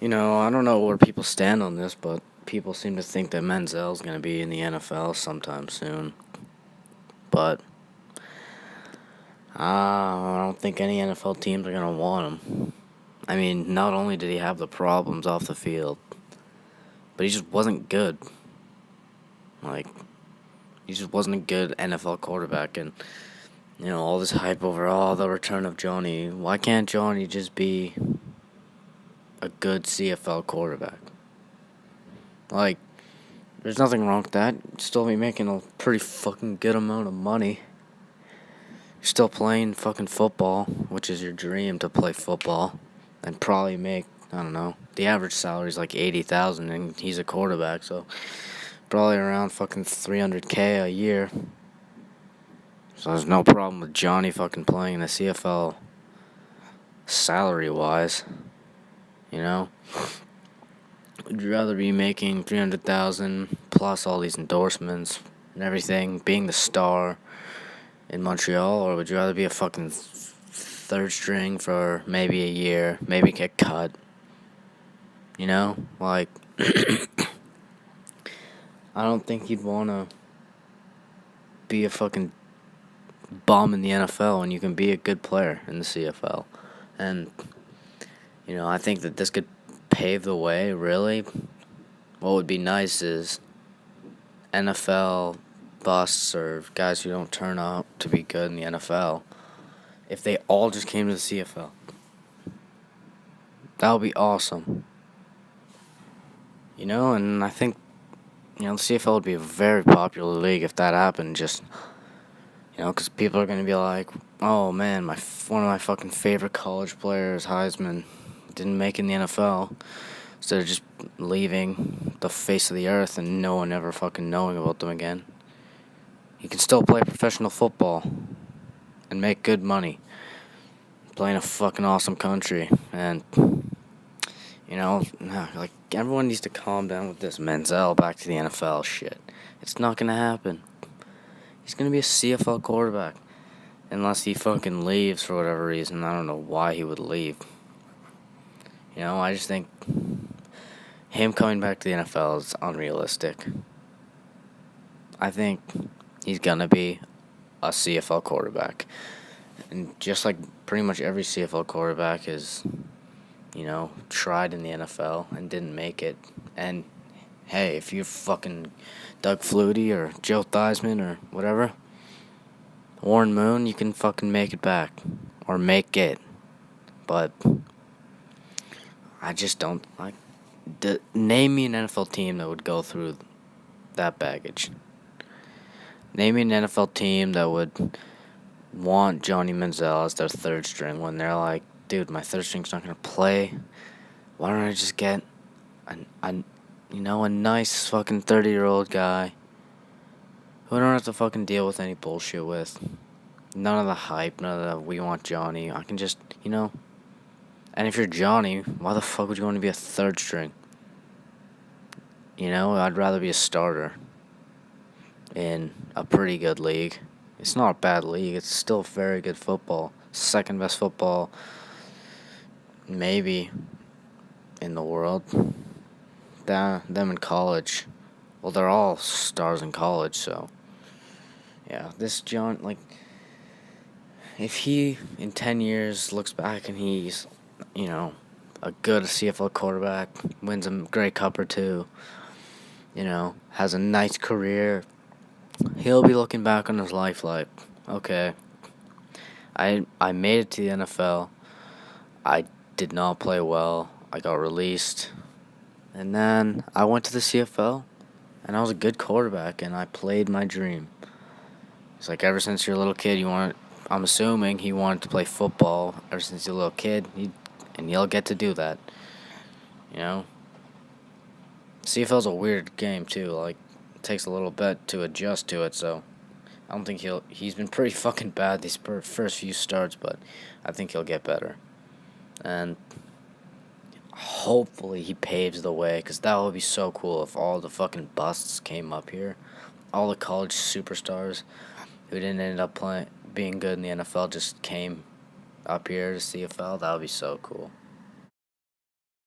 I don't know where people stand on this, but people seem to think that Manziel's going to be in the NFL sometime soon. But I don't think any NFL teams are going to want him. I mean, not only did he have the problems off the field, but he just wasn't good. Like, he just wasn't a good NFL quarterback. And, all this hype over, the return of Johnny. Why can't Johnny just be a good CFL quarterback? Like, there's nothing wrong with that. You'd still be making a pretty fucking good amount of money. You're still playing fucking football, which is your dream, to play football, and probably make, I don't know, the average salary is like $80,000, and he's a quarterback, so probably around fucking $300K a year. So there's no problem with Johnny fucking playing in the CFL salary-wise, Would you rather be making $300,000 plus all these endorsements and everything, being the star in Montreal, or would you rather be a fucking third string for maybe a year, maybe get cut? Like, I don't think you'd want to be a fucking bum in the NFL when you can be a good player in the CFL. And, I think that this could pave the way, really. What would be nice is NFL busts or guys who don't turn out to be good in the NFL, if they all just came to the CFL. That would be awesome. And I think, the CFL would be a very popular league if that happened, just, because people are going to be like, oh man, one of my fucking favorite college players, Heisman, didn't make it in the NFL, instead of just leaving the face of the earth and no one ever fucking knowing about them again. You can still play professional football and make good money playing a fucking awesome country. And, like, everyone needs to calm down with this Manziel back to the NFL shit. It's not going to happen. He's going to be a CFL quarterback. Unless he fucking leaves for whatever reason. I don't know why he would leave. I just think him coming back to the NFL is unrealistic. I think he's going to be a CFL quarterback. And just like pretty much every CFL quarterback is, tried in the NFL and didn't make it. And, hey, if you're fucking Doug Flutie or Joe Theismann or whatever, Warren Moon, you can fucking make it back. Or make it. But I just don't like. Name me an NFL team that would go through that baggage. Name me an NFL team that would want Johnny Manziel as their third string when they're like, dude, my third string's not gonna play. Why don't I just get a nice fucking 30-year-old guy who I don't have to fucking deal with any bullshit with. None of the hype, none of the we want Johnny. I can just, And if you're Johnny, why the fuck would you want to be a third string? I'd rather be a starter in a pretty good league. It's not a bad league. It's still very good football. Second best football, maybe, in the world. Them in college. Well, they're all stars in college, so. Yeah, this John, like, if he, in 10 years, looks back and he's, a good CFL quarterback, wins a Grey Cup or two, has a nice career, he'll be looking back on his life like, okay, I made it to the NFL, I did not play well, I got released, and then I went to the CFL, and I was a good quarterback, and I played my dream. It's like ever since you're a little kid, I'm assuming he wanted to play football ever since you're a little kid, and he'll get to do that, CFL's a weird game, too, like, it takes a little bit to adjust to it, so I don't think he's been pretty fucking bad these first few starts, but I think he'll get better, and hopefully he paves the way, because that would be so cool if all the fucking busts came up here, all the college superstars who didn't end up being good in the NFL just came up here to CFL. That would be so cool.